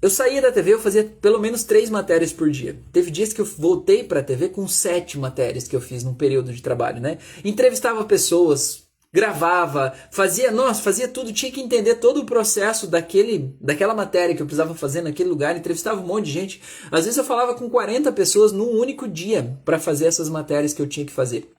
Eu saía da TV, eu fazia pelo menos 3 matérias por dia. Teve dias que eu voltei para a TV com 7 matérias que eu fiz num período de trabalho, né? Entrevistava pessoas, gravava, fazia tudo, tinha que entender todo o processo daquela matéria que eu precisava fazer naquele lugar, entrevistava um monte de gente. Às vezes eu falava com 40 pessoas num único dia para fazer essas matérias que eu tinha que fazer.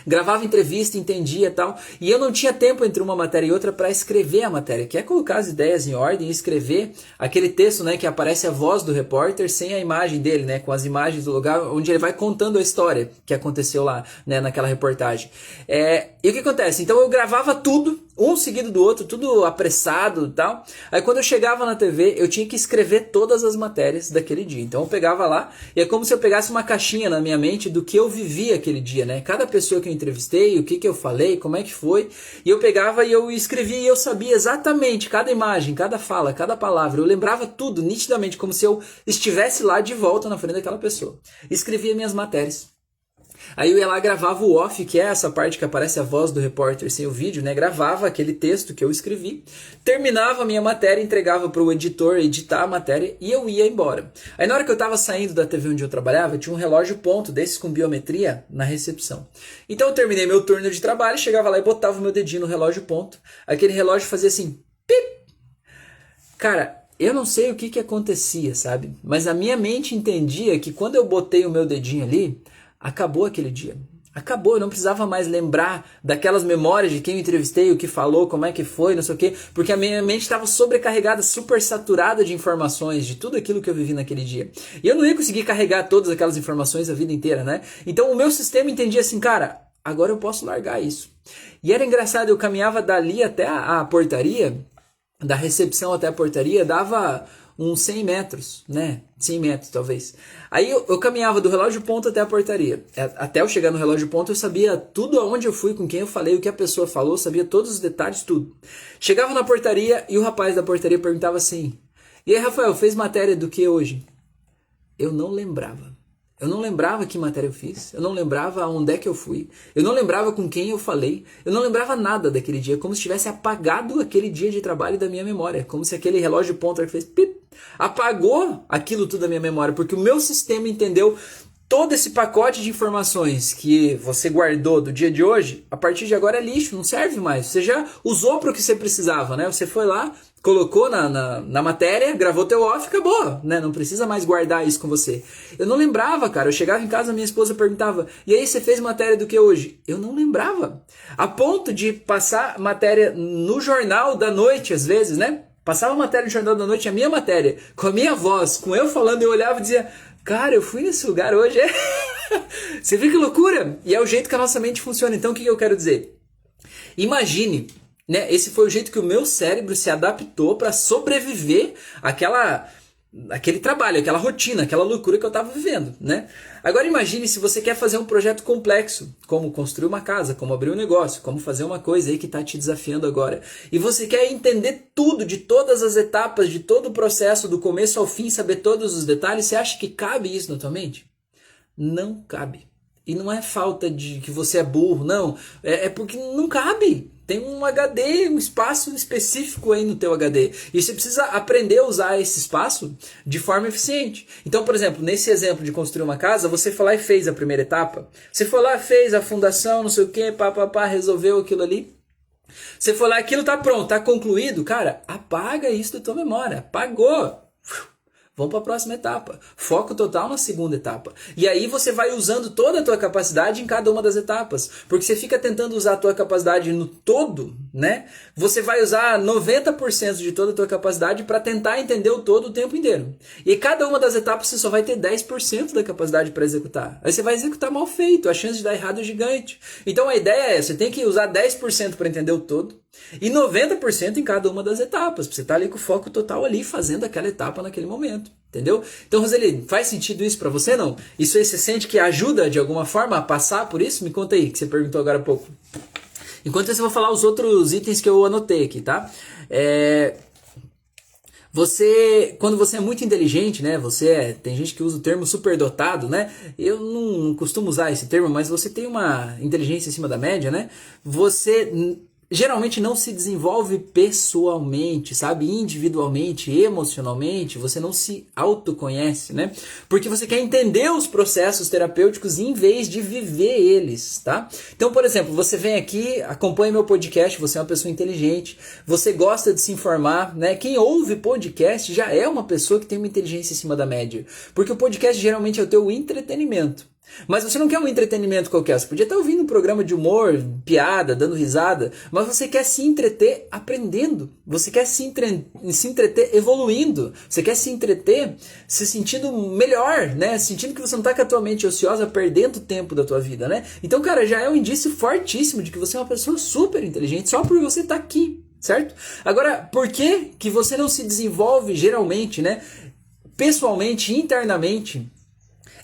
Gravava entrevista, entendia e tal, e eu não tinha tempo entre uma matéria e outra para escrever a matéria, que é colocar as ideias em ordem e escrever aquele texto, né, que aparece a voz do repórter sem a imagem dele, né, com as imagens do lugar onde ele vai contando a história que aconteceu lá, né, naquela reportagem. E o que acontece? Então eu gravava tudo, um seguido do outro, tudo apressado e tal. Aí quando eu chegava na TV, eu tinha que escrever todas as matérias daquele dia. Então eu pegava lá, e é como se eu pegasse uma caixinha na minha mente do que eu vivi aquele dia, né? Cada pessoa que eu entrevistei, o que eu falei, como é que foi. E eu pegava e eu escrevia e eu sabia exatamente cada imagem, cada fala, cada palavra. Eu lembrava tudo nitidamente, como se eu estivesse lá de volta na frente daquela pessoa. Escrevia minhas matérias. Aí eu ia lá, gravava o off, que é essa parte que aparece a voz do repórter sem o vídeo, né? Gravava aquele texto que eu escrevi, terminava a minha matéria, entregava para o editor editar a matéria e eu ia embora. Aí na hora que eu estava saindo da TV onde eu trabalhava, tinha um relógio ponto desses com biometria na recepção. Então eu terminei meu turno de trabalho, chegava lá e botava o meu dedinho no relógio ponto. Aquele relógio fazia assim, pip! Cara, eu não sei o que acontecia, sabe? Mas a minha mente entendia que quando eu botei o meu dedinho ali, acabou aquele dia. Acabou, eu não precisava mais lembrar daquelas memórias de quem eu entrevistei, o que falou, como é que foi, não sei o quê, porque a minha mente estava sobrecarregada, super saturada de informações, de tudo aquilo que eu vivi naquele dia. E eu não ia conseguir carregar todas aquelas informações a vida inteira, né? Então o meu sistema entendia assim, cara, agora eu posso largar isso. E era engraçado, eu caminhava dali até a portaria, da recepção até a portaria, dava uns 100 metros, né? 100 metros, talvez. Aí eu caminhava do relógio ponto até a portaria. Até eu chegar no relógio ponto, eu sabia tudo aonde eu fui, com quem eu falei, o que a pessoa falou, sabia todos os detalhes, tudo. Chegava na portaria e o rapaz da portaria perguntava assim, e aí, Rafael, fez matéria do que hoje? Eu não lembrava. Eu não lembrava que matéria eu fiz, eu não lembrava onde é que eu fui, eu não lembrava com quem eu falei, eu não lembrava nada daquele dia, como se tivesse apagado aquele dia de trabalho da minha memória, como se aquele relógio pointer que fez pip, apagou aquilo tudo da minha memória, porque o meu sistema entendeu todo esse pacote de informações que você guardou do dia de hoje, a partir de agora é lixo, não serve mais. Você já usou para o que você precisava, né? Você foi lá, colocou na matéria, gravou teu off, acabou, né? Não precisa mais guardar isso com você. Eu não lembrava, cara. Eu chegava em casa, minha esposa perguntava, e aí, você fez matéria do que hoje? Eu não lembrava. A ponto de passar matéria no jornal da noite, às vezes, né? Passava matéria no jornal da noite, a minha matéria, com a minha voz, com eu falando, eu olhava e dizia, cara, eu fui nesse lugar hoje. Você viu que loucura? E é o jeito que a nossa mente funciona. Então, o que eu quero dizer? Imagine, né? Esse foi o jeito que o meu cérebro se adaptou para sobreviver àquele trabalho, aquela rotina, aquela loucura que eu estava vivendo, né? Agora imagine se você quer fazer um projeto complexo, como construir uma casa, como abrir um negócio, como fazer uma coisa aí que está te desafiando agora. E você quer entender tudo, de todas as etapas, de todo o processo, do começo ao fim, saber todos os detalhes. Você acha que cabe isso na tua mente? Não cabe. E não é falta de que você é burro, não. É porque não cabe. Tem um HD, um espaço específico aí no teu HD. E você precisa aprender a usar esse espaço de forma eficiente. Então, por exemplo, nesse exemplo de construir uma casa, você foi lá e fez a primeira etapa. Você foi lá, fez a fundação, não sei o quê, resolveu aquilo ali. Você foi lá, aquilo tá pronto, tá concluído. Cara, apaga isso da tua memória. Apagou. Vamos para a próxima etapa. Foco total na segunda etapa. E aí você vai usando toda a tua capacidade em cada uma das etapas. Porque você fica tentando usar a tua capacidade no todo, né? Você vai usar 90% de toda a tua capacidade para tentar entender o todo o tempo inteiro. E cada uma das etapas você só vai ter 10% da capacidade para executar. Aí você vai executar mal feito. A chance de dar errado é gigante. Então a ideia é, você tem que usar 10% para entender o todo e 90% em cada uma das etapas. Você tá ali com o foco total ali, fazendo aquela etapa naquele momento. Entendeu? Então, Roseli, faz sentido isso para você, não? Isso aí você sente que ajuda de alguma forma a passar por isso? Me conta aí, que você perguntou agora há pouco. Enquanto isso, eu vou falar os outros itens que eu anotei aqui, tá? Quando você é muito inteligente, né? Tem gente que usa o termo superdotado, né? Eu não costumo usar esse termo, mas você tem uma inteligência acima da média, né? Você geralmente não se desenvolve pessoalmente, sabe? Individualmente, emocionalmente, você não se autoconhece, né? Porque você quer entender os processos terapêuticos em vez de viver eles, tá? Então, por exemplo, você vem aqui, acompanha meu podcast, você é uma pessoa inteligente, você gosta de se informar, né? Quem ouve podcast já é uma pessoa que tem uma inteligência acima da média, porque o podcast geralmente é o teu entretenimento. Mas você não quer um entretenimento qualquer, você podia estar ouvindo um programa de humor, piada, dando risada, mas você quer se entreter aprendendo, você quer se entreter evoluindo, você quer se entreter se sentindo melhor, né? Sentindo que você não está com a tua mente ociosa perdendo tempo da tua vida, né? Então, cara, já é um indício fortíssimo de que você é uma pessoa super inteligente só por você estar aqui, certo? Agora, por que você não se desenvolve geralmente, né? Pessoalmente, internamente,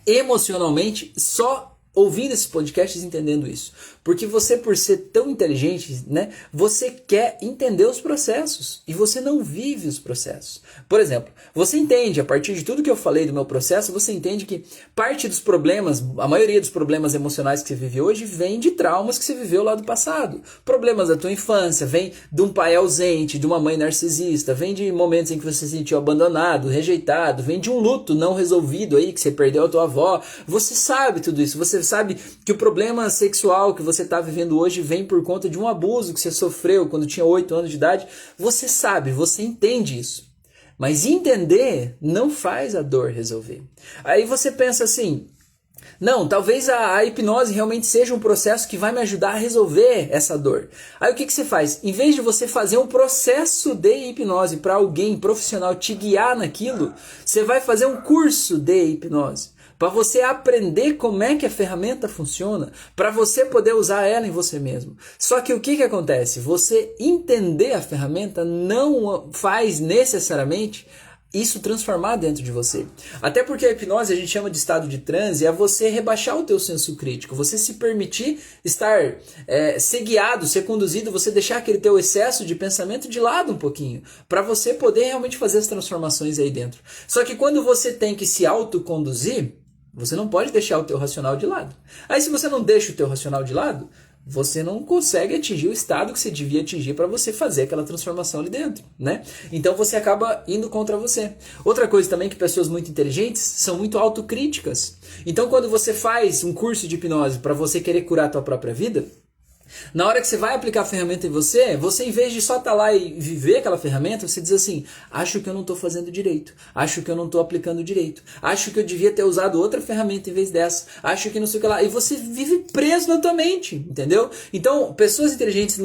emocionalmente, só ouvindo esses podcasts e entendendo isso. Porque você, por ser tão inteligente, né, você quer entender os processos e você não vive os processos. Por exemplo, você entende, a partir de tudo que eu falei do meu processo, você entende que parte dos problemas, a maioria dos problemas emocionais que você vive hoje vem de traumas que você viveu lá do passado. Problemas da tua infância, vem de um pai ausente, de uma mãe narcisista, vem de momentos em que você se sentiu abandonado, rejeitado, vem de um luto não resolvido aí, que você perdeu a tua avó. Você sabe tudo isso, você sabe que o problema sexual que você está vivendo hoje vem por conta de um abuso que você sofreu quando tinha 8 anos de idade. Você sabe, você entende isso. Mas entender não faz a dor resolver. Aí você pensa assim, não, talvez a hipnose realmente seja um processo que vai me ajudar a resolver essa dor. Aí o que você faz? Em vez de você fazer um processo de hipnose para alguém profissional te guiar naquilo, você vai fazer um curso de hipnose. Para você aprender como é que a ferramenta funciona, para você poder usar ela em você mesmo. Só que o que acontece? Você entender a ferramenta não faz necessariamente isso transformar dentro de você. Até porque a hipnose a gente chama de estado de transe, é você rebaixar o teu senso crítico, você se permitir estar, ser guiado, ser conduzido, você deixar aquele teu excesso de pensamento de lado um pouquinho, para você poder realmente fazer as transformações aí dentro. Só que quando você tem que se autoconduzir, Você não pode deixar o teu racional de lado. Aí se você não deixa o teu racional de lado, você não consegue atingir o estado que você devia atingir para você fazer aquela transformação ali dentro, né? Então você acaba indo contra você. Outra coisa também que pessoas muito inteligentes são muito autocríticas. Então quando você faz um curso de hipnose para você querer curar a tua própria vida, na hora que você vai aplicar a ferramenta em você, você em vez de só estar lá e viver aquela ferramenta, você diz assim, acho que eu não estou fazendo direito, acho que eu não estou aplicando direito, acho que eu devia ter usado outra ferramenta em vez dessa, acho que não sei o que lá, e você vive preso na tua mente, entendeu? Então, pessoas inteligentes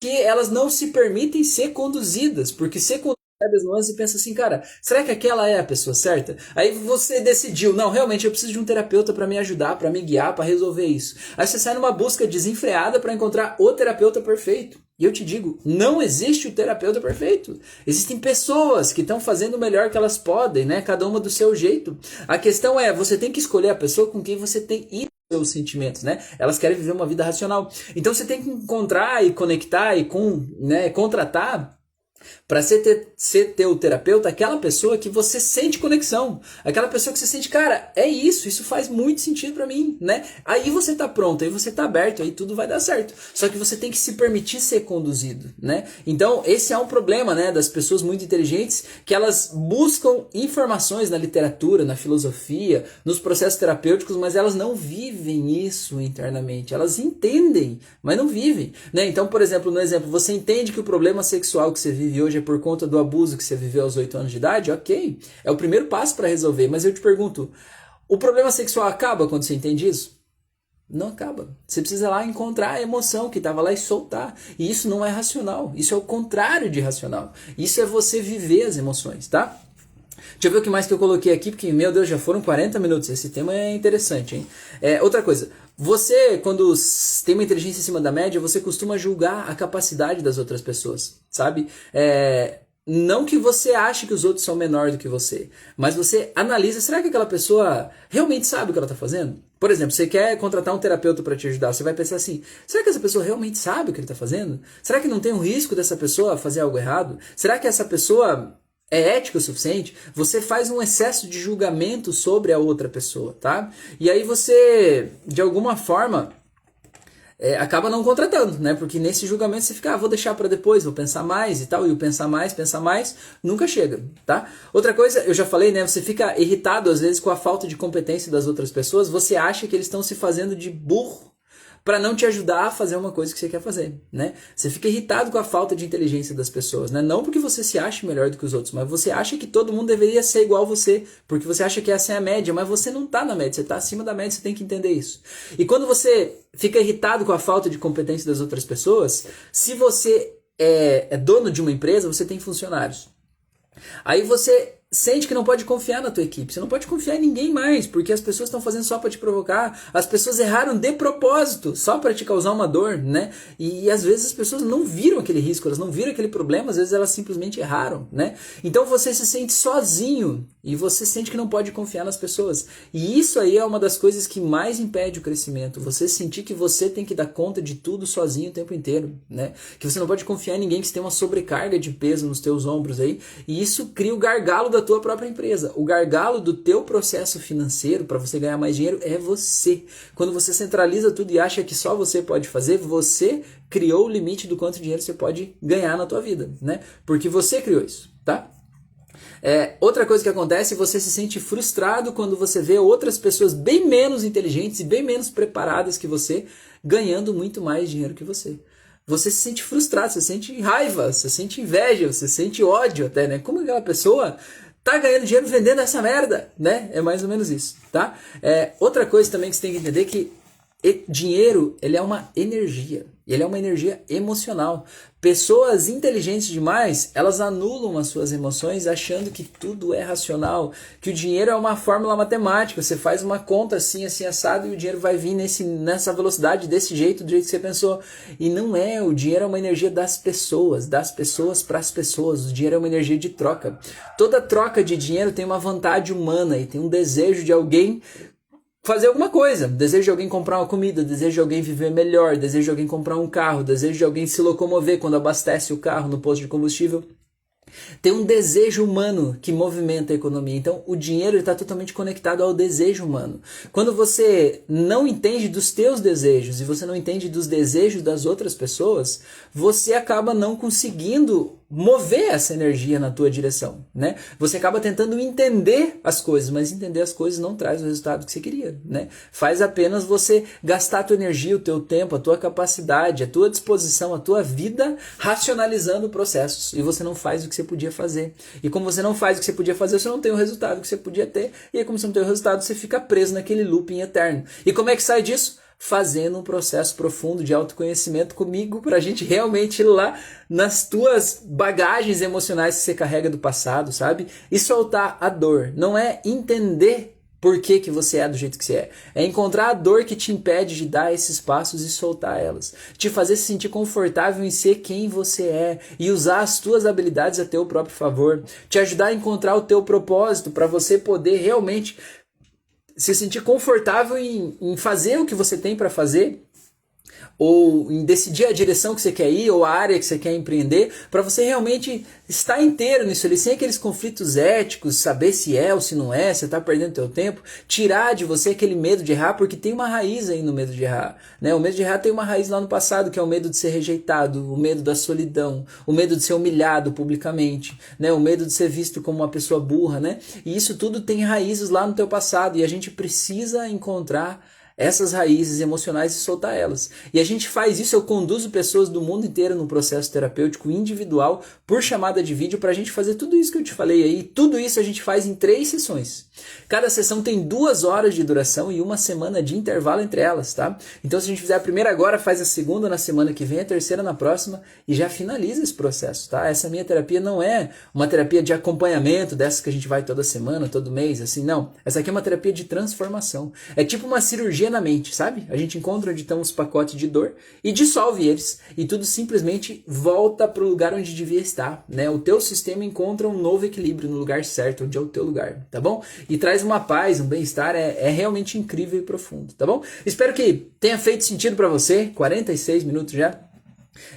elas não se permitem ser conduzidas, porque ser conduzidas as nuances e pensa assim, cara, será que aquela é a pessoa certa? Aí você decidiu, não, realmente eu preciso de um terapeuta para me ajudar, para me guiar, para resolver isso. Aí você sai numa busca desenfreada para encontrar o terapeuta perfeito. E eu te digo, não existe o terapeuta perfeito. Existem pessoas que estão fazendo o melhor que elas podem, né? Cada uma do seu jeito. A questão é, você tem que escolher a pessoa com quem você tem seus sentimentos, né? Elas querem viver uma vida racional. Então você tem que encontrar e conectar e contratar para ser teu terapeuta, aquela pessoa que você sente conexão, aquela pessoa que você sente, cara, é isso faz muito sentido para mim, né? Aí você tá pronto, aí você tá aberto, aí tudo vai dar certo. Só que você tem que se permitir ser conduzido, né? Então, esse é um problema, né, das pessoas muito inteligentes, que elas buscam informações na literatura, na filosofia, nos processos terapêuticos, mas elas não vivem isso internamente. Elas entendem, mas não vivem, né? Então, por exemplo, no exemplo, você entende que o problema sexual que você vive hoje é por conta do abuso que você viveu aos 8 anos de idade, ok, é o primeiro passo para resolver, mas eu te pergunto, o problema sexual acaba quando você entende isso? Não acaba. Você precisa lá encontrar a emoção que estava lá e soltar. E isso não é racional, isso é o contrário de racional. Isso é você viver as emoções, tá? Deixa eu ver o que mais que eu coloquei aqui, porque, meu Deus, já foram 40 minutos. Esse tema é interessante, hein? Outra coisa, você, quando tem uma inteligência acima da média, você costuma julgar a capacidade das outras pessoas, sabe? Não que você ache que os outros são menor do que você, mas você analisa, será que aquela pessoa realmente sabe o que ela está fazendo? Por exemplo, você quer contratar um terapeuta para te ajudar, você vai pensar assim, será que essa pessoa realmente sabe o que ele está fazendo? Será que não tem um risco dessa pessoa fazer algo errado? Será que essa pessoa é ética o suficiente? Você faz um excesso de julgamento sobre a outra pessoa, tá? E aí você, de alguma forma, acaba não contratando, né? Porque nesse julgamento você fica, vou deixar para depois, vou pensar mais e tal, e o pensar mais, nunca chega, tá? Outra coisa, eu já falei, né? Você fica irritado às vezes com a falta de competência das outras pessoas, você acha que eles estão se fazendo de burro para não te ajudar a fazer uma coisa que você quer fazer, né? Você fica irritado com a falta de inteligência das pessoas, né? Não porque você se acha melhor do que os outros, mas você acha que todo mundo deveria ser igual a você, porque você acha que essa é a média, mas você não tá na média, você tá acima da média, você tem que entender isso. E quando você fica irritado com a falta de competência das outras pessoas, se você é dono de uma empresa, você tem funcionários. Aí você sente que não pode confiar na tua equipe, você não pode confiar em ninguém mais, porque as pessoas estão fazendo só para te provocar, as pessoas erraram de propósito, só para te causar uma dor, né? E às vezes as pessoas não viram aquele risco, elas não viram aquele problema, às vezes elas simplesmente erraram, né? Então você se sente sozinho e você sente que não pode confiar nas pessoas. E isso aí é uma das coisas que mais impede o crescimento, você sentir que você tem que dar conta de tudo sozinho o tempo inteiro, né? Que você não pode confiar em ninguém, que você tem uma sobrecarga de peso nos teus ombros aí, e isso cria o gargalo da tua própria empresa. O gargalo do teu processo financeiro para você ganhar mais dinheiro é você. Quando você centraliza tudo e acha que só você pode fazer, você criou o limite do quanto dinheiro você pode ganhar na tua vida, né? Porque você criou isso, tá? Outra coisa que acontece, você se sente frustrado quando você vê outras pessoas bem menos inteligentes e bem menos preparadas que você ganhando muito mais dinheiro que você. Você se sente frustrado, você sente raiva, você sente inveja, você sente ódio até, né? Como aquela pessoa tá ganhando dinheiro vendendo essa merda, né? É mais ou menos isso, tá? Outra coisa também que você tem que entender é que dinheiro, ele é uma energia. Ele é uma energia emocional. Pessoas inteligentes demais, elas anulam as suas emoções achando que tudo é racional, que o dinheiro é uma fórmula matemática. Você faz uma conta assim, assim, assado, e o dinheiro vai vir nessa velocidade, desse jeito, do jeito que você pensou. E não é, o dinheiro é uma energia das pessoas para as pessoas. O dinheiro é uma energia de troca. Toda troca de dinheiro tem uma vontade humana e tem um desejo de alguém fazer alguma coisa, desejo de alguém comprar uma comida, desejo de alguém viver melhor, desejo de alguém comprar um carro, desejo de alguém se locomover quando abastece o carro no posto de combustível. Tem um desejo humano que movimenta a economia. Então, o dinheiro está totalmente conectado ao desejo humano. Quando você não entende dos teus desejos e você não entende dos desejos das outras pessoas, você acaba não conseguindo mover essa energia na tua direção, né? Você acaba tentando entender as coisas, mas entender as coisas não traz o resultado que você queria, né? Faz apenas você gastar a tua energia, o teu tempo, a tua capacidade, a tua disposição, a tua vida racionalizando processos, e você não faz o que você podia fazer. E como você não faz o que você podia fazer, você não tem o resultado que você podia ter, e aí como você não tem o resultado, você fica preso naquele looping eterno. E como é que sai disso? Fazendo um processo profundo de autoconhecimento comigo, para a gente realmente ir lá nas tuas bagagens emocionais que você carrega do passado, sabe? E soltar a dor. Não é entender por que que você é do jeito que você é. É encontrar a dor que te impede de dar esses passos e soltar elas. Te fazer se sentir confortável em ser quem você é e usar as tuas habilidades a teu próprio favor. Te ajudar a encontrar o teu propósito para você poder realmente se sentir confortável em fazer o que você tem para fazer, ou em decidir a direção que você quer ir, ou a área que você quer empreender, para você realmente estar inteiro nisso ali, sem aqueles conflitos éticos, saber se é ou se não é, você está perdendo teu tempo, tirar de você aquele medo de errar, porque tem uma raiz aí no medo de errar, né? O medo de errar tem uma raiz lá no passado, que é o medo de ser rejeitado, o medo da solidão, o medo de ser humilhado publicamente, né? O medo de ser visto como uma pessoa burra, né? E isso tudo tem raízes lá no teu passado, e a gente precisa encontrar essas raízes emocionais e soltar elas. E a gente faz isso, eu conduzo pessoas do mundo inteiro num processo terapêutico individual por chamada de vídeo para a gente fazer tudo isso que eu te falei aí. Tudo isso a gente faz em 3 sessões. Cada sessão tem 2 horas de duração e 1 semana de intervalo entre elas, tá? Então se a gente fizer a primeira agora, faz a segunda na semana que vem, a terceira na próxima e já finaliza esse processo, tá? Essa minha terapia não é uma terapia de acompanhamento, dessas que a gente vai toda semana, todo mês, assim, não. Essa aqui é uma terapia de transformação. É tipo uma cirurgia na mente, sabe? A gente encontra onde estão os pacotes de dor e dissolve eles e tudo simplesmente volta para o lugar onde devia estar, né? O teu sistema encontra um novo equilíbrio no lugar certo, onde é o teu lugar, tá bom? E traz uma paz, um bem-estar, é realmente incrível e profundo, tá bom? Espero que tenha feito sentido para você, 46 minutos já.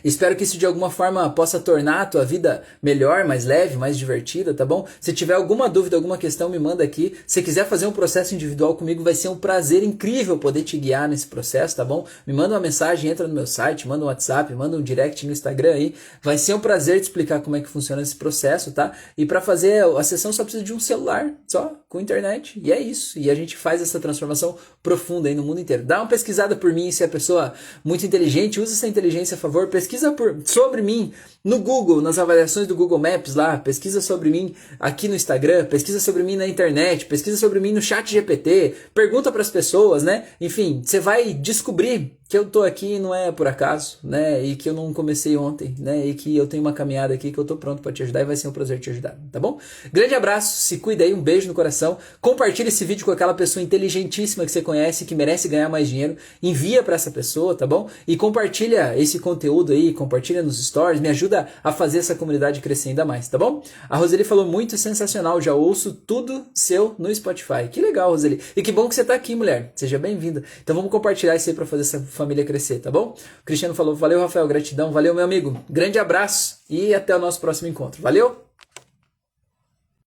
Espero que isso de alguma forma possa tornar a tua vida melhor, mais leve, mais divertida, tá bom? Se tiver alguma dúvida, alguma questão, me manda aqui. Se quiser fazer um processo individual comigo, vai ser um prazer incrível poder te guiar nesse processo, tá bom? Me manda uma mensagem, entra no meu site, manda um WhatsApp, manda um direct no Instagram aí. Vai ser um prazer te explicar como é que funciona esse processo, tá? E para fazer a sessão só precisa de um celular, só, com internet. E é isso. E a gente faz essa transformação profunda aí no mundo inteiro. Dá uma pesquisada por mim, se é pessoa muito inteligente, usa essa inteligência a favor, pesquisa sobre mim no Google, nas avaliações do Google Maps lá, pesquisa sobre mim aqui no Instagram, pesquisa sobre mim na internet, pesquisa sobre mim no chat GPT, pergunta para as pessoas, né? Enfim, você vai descobrir que eu tô aqui não é por acaso, né? E que eu não comecei ontem, né? E que eu tenho uma caminhada aqui que eu tô pronto para te ajudar e vai ser um prazer te ajudar, tá bom? Grande abraço, se cuida aí, um beijo no coração. Compartilha esse vídeo com aquela pessoa inteligentíssima que você conhece, que merece ganhar mais dinheiro. Envia para essa pessoa, tá bom? E compartilha esse conteúdo aí, compartilha nos stories, me ajuda a fazer essa comunidade crescer ainda mais, tá bom? A Roseli falou muito sensacional, já ouço tudo seu no Spotify. Que legal, Roseli. E que bom que você tá aqui, mulher. Seja bem-vinda. Então vamos compartilhar isso aí para fazer essa família crescer, tá bom? O Cristiano falou, valeu, Rafael, gratidão, valeu, meu amigo. Grande abraço e até o nosso próximo encontro. Valeu!